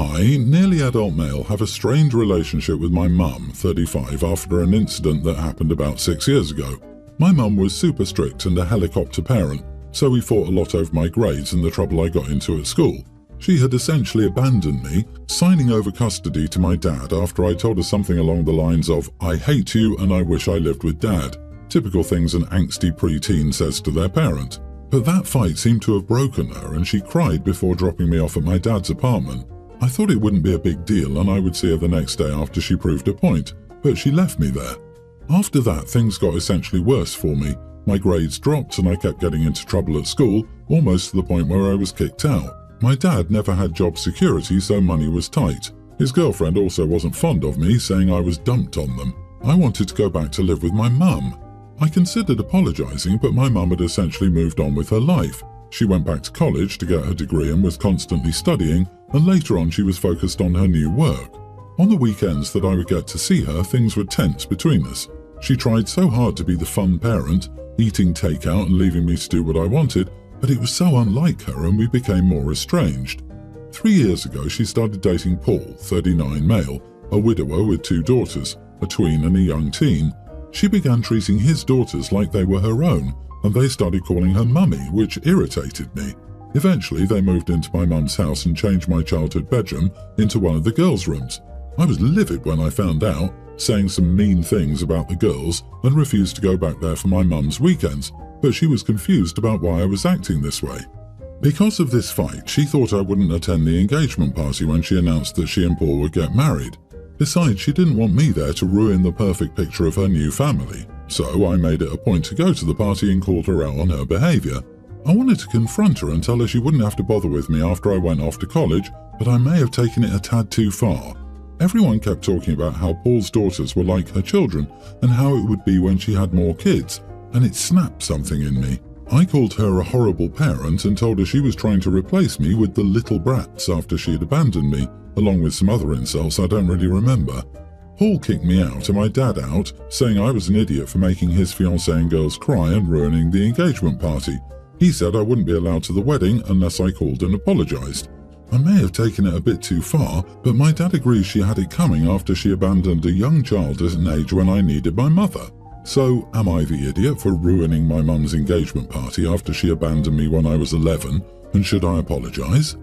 I, nearly adult male, have a strained relationship with my mum, 35, after an incident that happened about 6 years ago. My mum was super strict and a helicopter parent, so we fought a lot over my grades and the trouble I got into at school. She had essentially abandoned me, signing over custody to my dad after I told her something along the lines of, "I hate you and I wish I lived with Dad." Typical things an angsty preteen says to their parent. But that fight seemed to have broken her and she cried before dropping me off at my dad's apartment. I thought it wouldn't be a big deal and I would see her the next day after she proved a point, but she left me there. After that, things got essentially worse for me. My grades dropped and I kept getting into trouble at school, almost to the point where I was kicked out. My dad never had job security, so money was tight. His girlfriend also wasn't fond of me, saying I was dumped on them. I wanted to go back to live with my mum. I considered apologising, but my mum had essentially moved on with her life. She went back to college to get her degree and was constantly studying, and later on she was focused on her new work. On the weekends that I would get to see her, things were tense between us. She tried so hard to be the fun parent, eating takeout and leaving me to do what I wanted, but it was so unlike her and we became more estranged. 3 years ago she started dating Paul, 39 male, a widower with 2 daughters, a tween and a young teen. She began treating his daughters like they were her own, and they started calling her mummy, which irritated me. Eventually they moved into my mum's house and changed my childhood bedroom into one of the girls' rooms. I was livid when I found out, saying some mean things about the girls, and refused to go back there for my mum's weekends, but she was confused about why I was acting this way. Because of this fight, she thought I wouldn't attend the engagement party when she announced that she and Paul would get married. Besides, she didn't want me there to ruin the perfect picture of her new family, so I made it a point to go to the party and called her out on her behaviour. I wanted to confront her and tell her she wouldn't have to bother with me after I went off to college, but I may have taken it a tad too far. Everyone kept talking about how Paul's daughters were like her children and how it would be when she had more kids, and it snapped something in me. I called her a horrible parent and told her she was trying to replace me with the little brats after she had abandoned me, along with some other insults I don't really remember. Paul kicked me out and my dad out, saying I was an idiot for making his fiancée and girls cry and ruining the engagement party. He said I wouldn't be allowed to the wedding unless I called and apologised. I may have taken it a bit too far, but my dad agrees she had it coming after she abandoned a young child at an age when I needed my mother. So, am I the idiot for ruining my mum's engagement party after she abandoned me when I was 11, and should I apologise?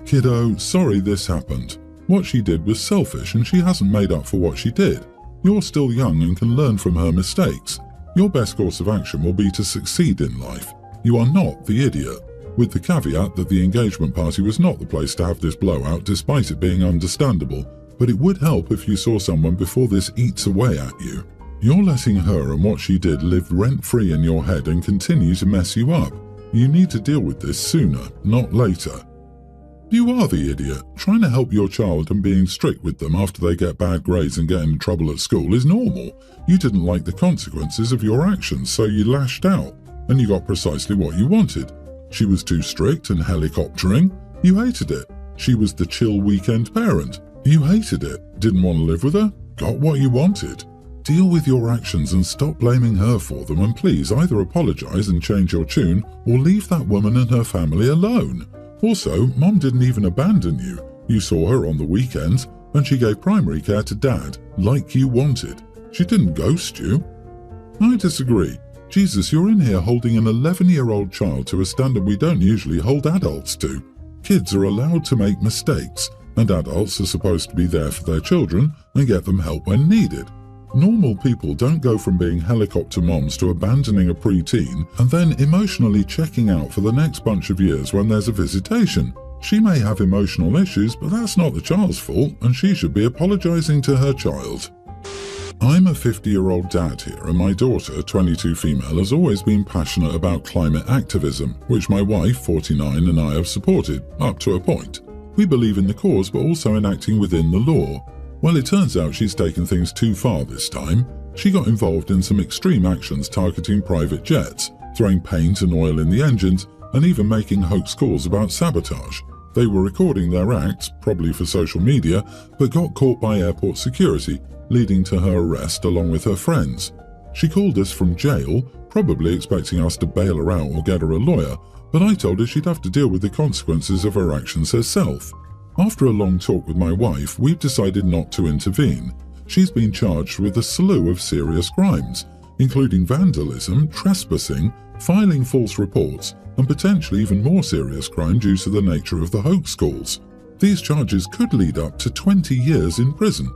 Kiddo, sorry this happened. What she did was selfish and she hasn't made up for what she did. You're still young and can learn from her mistakes. Your best course of action will be to succeed in life. You are not the idiot. With the caveat that the engagement party was not the place to have this blowout despite it being understandable, but it would help if you saw someone before this eats away at you. You're letting her and what she did live rent-free in your head and continue to mess you up. You need to deal with this sooner, not later. You are the idiot. Trying to help your child and being strict with them after they get bad grades and get in trouble at school is normal. You didn't like the consequences of your actions, so you lashed out, and you got precisely what you wanted. She was too strict and helicoptering. You hated it. She was the chill weekend parent. You hated it. Didn't want to live with her. Got what you wanted. Deal with your actions and stop blaming her for them, and please either apologise and change your tune or leave that woman and her family alone. Also, Mom didn't even abandon you. You saw her on the weekends and she gave primary care to Dad, like you wanted. She didn't ghost you. I disagree. Jesus, you're in here holding an 11-year-old child to a standard we don't usually hold adults to. Kids are allowed to make mistakes, and adults are supposed to be there for their children and get them help when needed. Normal people don't go from being helicopter moms to abandoning a preteen and then emotionally checking out for the next bunch of years when there's a visitation. She may have emotional issues, but that's not the child's fault, and she should be apologising to her child. I'm a 50-year-old dad here, and my daughter, 22 female, has always been passionate about climate activism, which my wife, 49, and I have supported, up to a point. We believe in the cause, but also in acting within the law. Well, it turns out she's taken things too far this time. She got involved in some extreme actions targeting private jets, throwing paint and oil in the engines, and even making hoax calls about sabotage. They were recording their acts, probably for social media, but got caught by airport security, leading to her arrest along with her friends. She called us from jail, probably expecting us to bail her out or get her a lawyer, but I told her she'd have to deal with the consequences of her actions herself. After a long talk with my wife, we've decided not to intervene. She's been charged with a slew of serious crimes, including vandalism, trespassing, filing false reports, and potentially even more serious crime due to the nature of the hoax calls. These charges could lead up to 20 years in prison.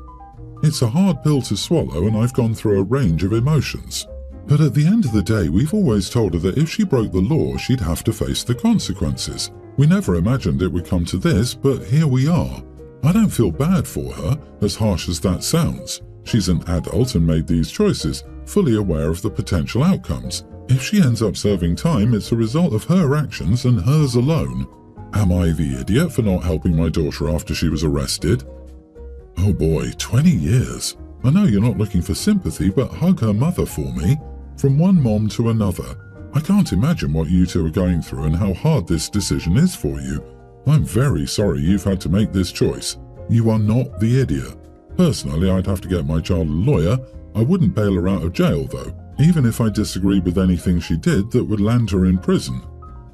It's a hard pill to swallow, and I've gone through a range of emotions. But at the end of the day, we've always told her that if she broke the law, she'd have to face the consequences. We never imagined it would come to this, but here we are. I don't feel bad for her, as harsh as that sounds. She's an adult and made these choices, fully aware of the potential outcomes. If she ends up serving time, it's a result of her actions and hers alone. Am I the idiot for not helping my daughter after she was arrested? Oh boy, 20 years. I know you're not looking for sympathy, but hug her mother for me. From one mom to another. I can't imagine what you two are going through and how hard this decision is for you. I'm very sorry you've had to make this choice. You are not the idiot. Personally, I'd have to get my child a lawyer. I wouldn't bail her out of jail though, even if I disagreed with anything she did that would land her in prison.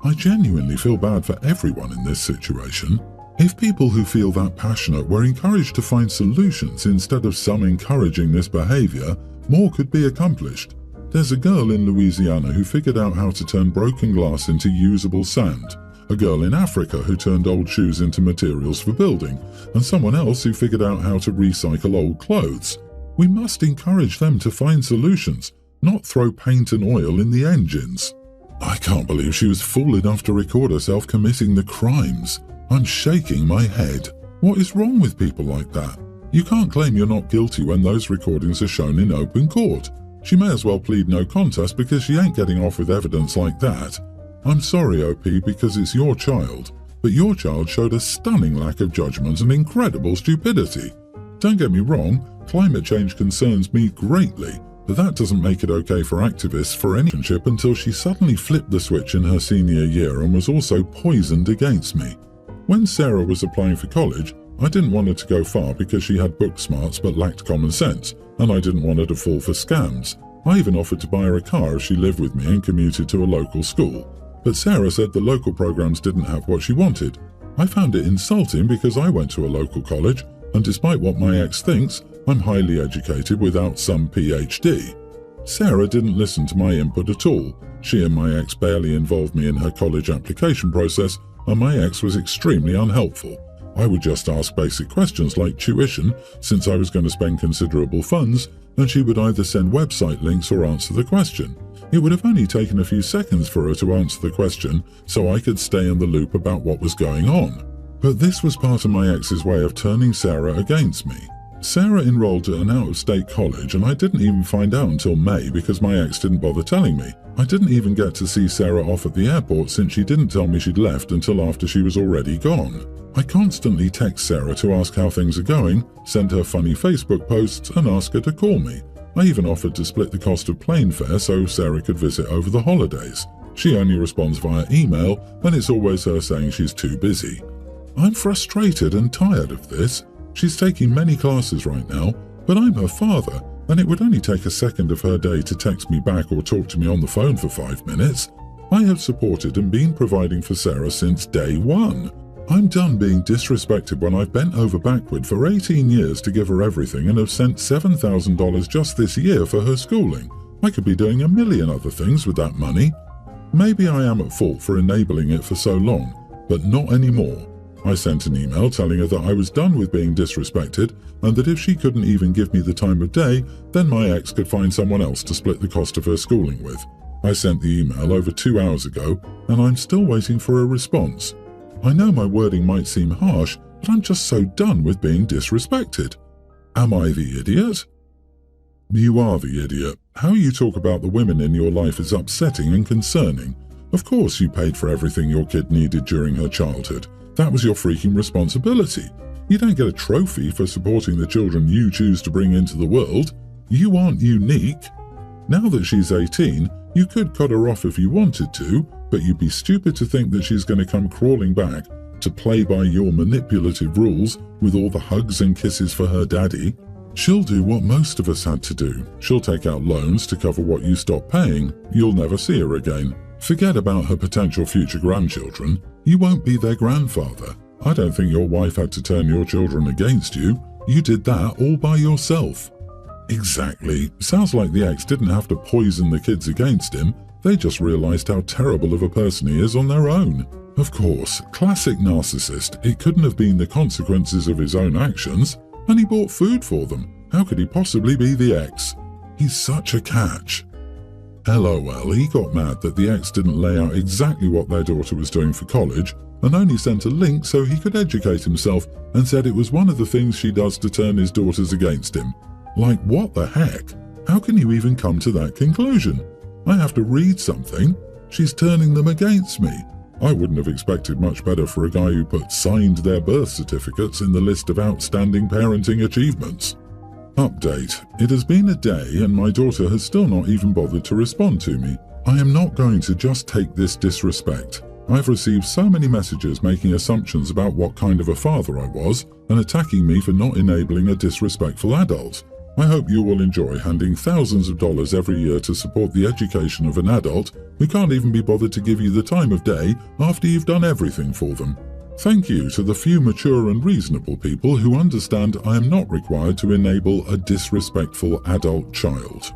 I genuinely feel bad for everyone in this situation. If people who feel that passionate were encouraged to find solutions instead of some encouraging this behavior, more could be accomplished. There's a girl in Louisiana who figured out how to turn broken glass into usable sand, a girl in Africa who turned old shoes into materials for building, and someone else who figured out how to recycle old clothes. We must encourage them to find solutions, not throw paint and oil in the engines. I can't believe she was fool enough to record herself committing the crimes. I'm shaking my head. What is wrong with people like that? You can't claim you're not guilty when those recordings are shown in open court. She may as well plead no contest because she ain't getting off with evidence like that. I'm sorry, OP, because it's your child, but your child showed a stunning lack of judgment and incredible stupidity. Don't get me wrong, climate change concerns me greatly, but that doesn't make it okay for activists for any relationship until she suddenly flipped the switch in her senior year and was also poisoned against me. When Sarah was applying for college, I didn't want her to go far because she had book smarts but lacked common sense, and I didn't want her to fall for scams. I even offered to buy her a car if she lived with me and commuted to a local school. But Sarah said the local programs didn't have what she wanted. I found it insulting because I went to a local college, and despite what my ex thinks, I'm highly educated without some PhD. Sarah didn't listen to my input at all. She and my ex barely involved me in her college application process, and my ex was extremely unhelpful. I would just ask basic questions like tuition, since I was going to spend considerable funds, and she would either send website links or answer the question. It would have only taken a few seconds for her to answer the question, so I could stay in the loop about what was going on. But this was part of my ex's way of turning Sarah against me. Sarah enrolled at an out-of-state college, and I didn't even find out until May because my ex didn't bother telling me. I didn't even get to see Sarah off at the airport since she didn't tell me she'd left until after she was already gone. I constantly text Sarah to ask how things are going, send her funny Facebook posts, and ask her to call me. I even offered to split the cost of plane fare so Sarah could visit over the holidays. She only responds via email, and it's always her saying she's too busy. I'm frustrated and tired of this. She's taking many classes right now, but I'm her father, and it would only take a second of her day to text me back or talk to me on the phone for 5 minutes. I have supported and been providing for Sarah since day one. I'm done being disrespected when I've bent over backward for 18 years to give her everything and have sent $7,000 just this year for her schooling. I could be doing a million other things with that money. Maybe I am at fault for enabling it for so long, but not anymore. I sent an email telling her that I was done with being disrespected and that if she couldn't even give me the time of day, then my ex could find someone else to split the cost of her schooling with. I sent the email over 2 hours ago, and I'm still waiting for a response. I know my wording might seem harsh, but I'm just so done with being disrespected. Am I the idiot? You are the idiot. How you talk about the women in your life is upsetting and concerning. Of course you paid for everything your kid needed during her childhood. That was your freaking responsibility. You don't get a trophy for supporting the children you choose to bring into the world. You aren't unique. Now that she's 18, you could cut her off if you wanted to, but you'd be stupid to think that she's going to come crawling back to play by your manipulative rules with all the hugs and kisses for her daddy. She'll do what most of us had to do. She'll take out loans to cover what you stop paying. You'll never see her again. Forget about her potential future grandchildren. You won't be their grandfather. I don't think your wife had to turn your children against you. You did that all by yourself. Exactly. Sounds like the ex didn't have to poison the kids against him. They just realized how terrible of a person he is on their own. Of course, classic narcissist. It couldn't have been the consequences of his own actions. And he bought food for them. How could he possibly be the ex? He's such a catch. LOL, he got mad that the ex didn't lay out exactly what their daughter was doing for college and only sent a link so he could educate himself, and said it was one of the things she does to turn his daughters against him. Like, what the heck? How can you even come to that conclusion? I have to read something. She's turning them against me. I wouldn't have expected much better for a guy who put signed their birth certificates in the list of outstanding parenting achievements. Update. It has been a day and my daughter has still not even bothered to respond to me. I am not going to just take this disrespect. I've received so many messages making assumptions about what kind of a father I was and attacking me for not enabling a disrespectful adult. I hope you will enjoy handing thousands of dollars every year to support the education of an adult who can't even be bothered to give you the time of day after you've done everything for them. Thank you to the few mature and reasonable people who understand I am not required to enable a disrespectful adult child.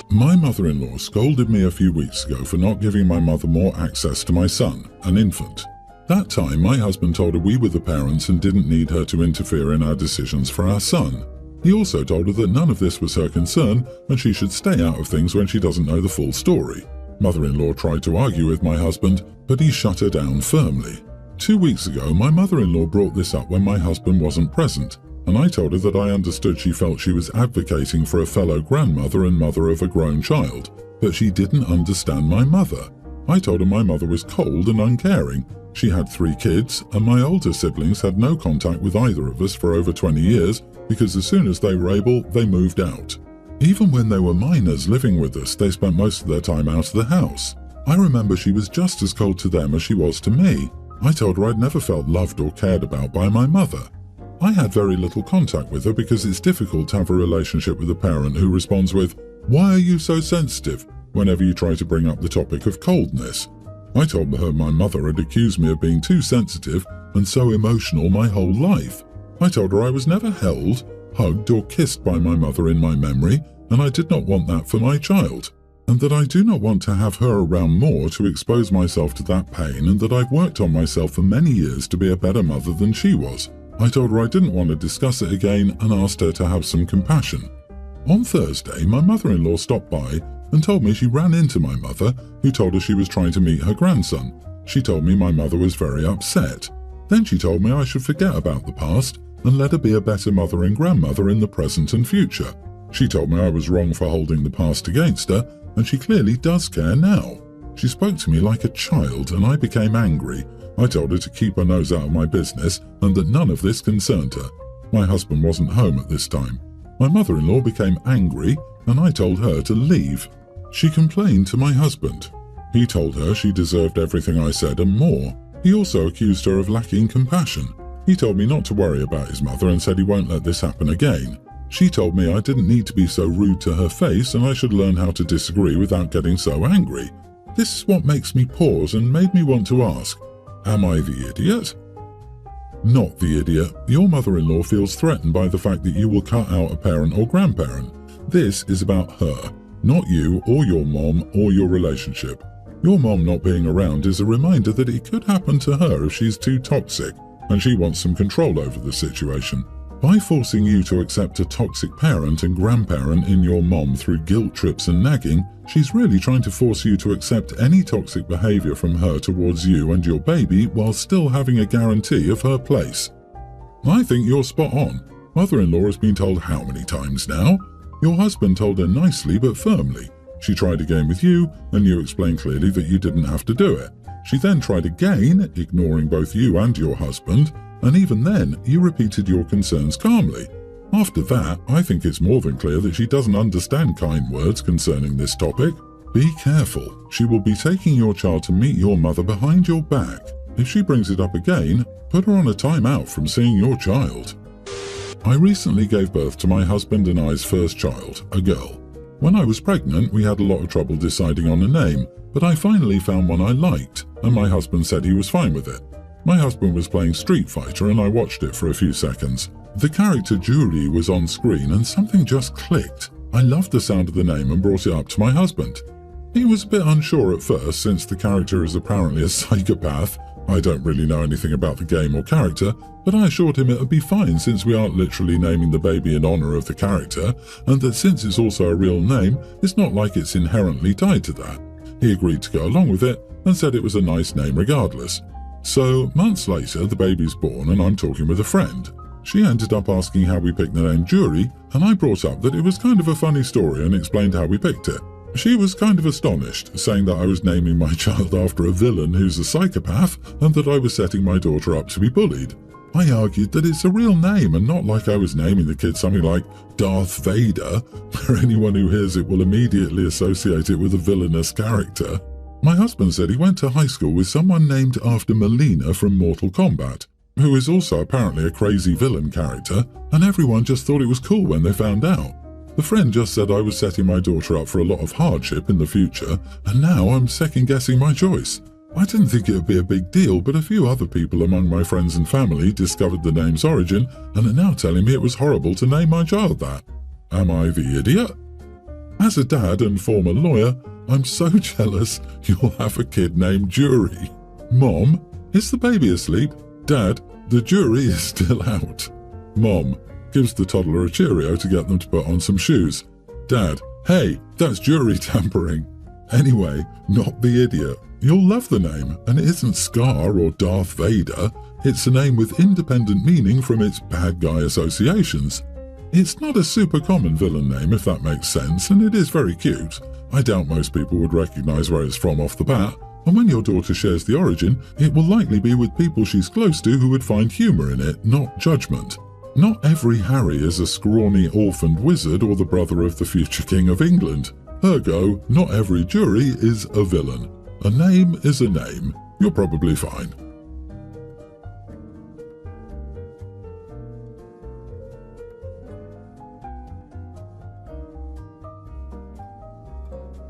My mother-in-law scolded me a few weeks ago for not giving my mother more access to my son, an infant. That time, my husband told her we were the parents and didn't need her to interfere in our decisions for our son. He also told her that none of this was her concern and she should stay out of things when she doesn't know the full story. Mother-in-law tried to argue with my husband, but he shut her down firmly. 2 weeks ago, my mother-in-law brought this up when my husband wasn't present, and I told her that I understood she felt she was advocating for a fellow grandmother and mother of a grown child, but she didn't understand my mother. I told her my mother was cold and uncaring. She had 3 kids, and my older siblings had no contact with either of us for over 20 years because as soon as they were able, they moved out. Even when they were minors living with us, they spent most of their time out of the house. I remember she was just as cold to them as she was to me. I told her I'd never felt loved or cared about by my mother. I had very little contact with her because it's difficult to have a relationship with a parent who responds with, "Why are you so sensitive?" whenever you try to bring up the topic of coldness. I told her my mother had accused me of being too sensitive and so emotional my whole life. I told her I was never held, hugged or kissed by my mother in my memory, and I did not want that for my child, and that I do not want to have her around more to expose myself to that pain, and that I've worked on myself for many years to be a better mother than she was. I told her I didn't want to discuss it again and asked her to have some compassion. On Thursday, my mother-in-law stopped by and told me she ran into my mother, who told her she was trying to meet her grandson. She told me my mother was very upset. Then she told me I should forget about the past and let her be a better mother and grandmother in the present and future. She told me I was wrong for holding the past against her, and she clearly does care now. She spoke to me like a child and I became angry. I told her to keep her nose out of my business and that none of this concerned her. My husband wasn't home at this time. My mother-in-law became angry and I told her to leave. She complained to my husband. He told her she deserved everything I said and more. He also accused her of lacking compassion. He told me not to worry about his mother and said he won't let this happen again. She told me I didn't need to be so rude to her face and I should learn how to disagree without getting so angry. This is what makes me pause and made me want to ask, am I the idiot? Not the idiot. Your mother-in-law feels threatened by the fact that you will cut out a parent or grandparent. This is about her, not you or your mom or your relationship. Your mom not being around is a reminder that it could happen to her if she's too toxic and she wants some control over the situation. By forcing you to accept a toxic parent and grandparent in your mom through guilt trips and nagging, she's really trying to force you to accept any toxic behavior from her towards you and your baby while still having a guarantee of her place. I think you're spot on. Mother-in-law has been told how many times now? Your husband told her nicely but firmly. She tried again with you, and you explained clearly that you didn't have to do it. She then tried again, ignoring both you and your husband, and even then, you repeated your concerns calmly. After that, I think it's more than clear that she doesn't understand kind words concerning this topic. Be careful. She will be taking your child to meet your mother behind your back. If she brings it up again, put her on a timeout from seeing your child. I recently gave birth to my husband and I's first child, a girl. When I was pregnant, we had a lot of trouble deciding on a name, but I finally found one I liked, and my husband said he was fine with it. My husband was playing Street Fighter and I watched it for a few seconds. The character Juri was on screen and something just clicked. I loved the sound of the name and brought it up to my husband. He was a bit unsure at first since the character is apparently a psychopath. I don't really know anything about the game or character, but I assured him it would be fine since we aren't literally naming the baby in honor of the character, and that since it's also a real name, it's not like it's inherently tied to that. He agreed to go along with it and said it was a nice name regardless. So, months later, the baby's born and I'm talking with a friend. She ended up asking how we picked the name Juri, and I brought up that it was kind of a funny story and explained how we picked it. She was kind of astonished, saying that I was naming my child after a villain who's a psychopath and that I was setting my daughter up to be bullied. I argued that it's a real name and not like I was naming the kid something like Darth Vader, where anyone who hears it will immediately associate it with a villainous character. My husband said he went to high school with someone named after Melina from Mortal Kombat, who is also apparently a crazy villain character, and everyone just thought it was cool when they found out. The friend just said I was setting my daughter up for a lot of hardship in the future, and now I'm second-guessing my choice. I didn't think it would be a big deal, but a few other people among my friends and family discovered the name's origin and are now telling me it was horrible to name my child that. Am I the idiot? As a dad and former lawyer, I'm so jealous you'll have a kid named Juri. Mom, is the baby asleep? Dad, the jury is still out. Mom gives the toddler a Cheerio to get them to put on some shoes. Dad, hey, that's jury tampering. Anyway, not the idiot. You'll love the name, and it isn't Scar or Darth Vader. It's a name with independent meaning from its bad guy associations. It's not a super common villain name, if that makes sense, and it is very cute. I doubt most people would recognize where it's from off the bat, and when your daughter shares the origin, it will likely be with people she's close to who would find humor in it, not judgment. Not every Harry is a scrawny orphaned wizard or the brother of the future King of England. Ergo, not every Juri is a villain. A name is a name. You're probably fine.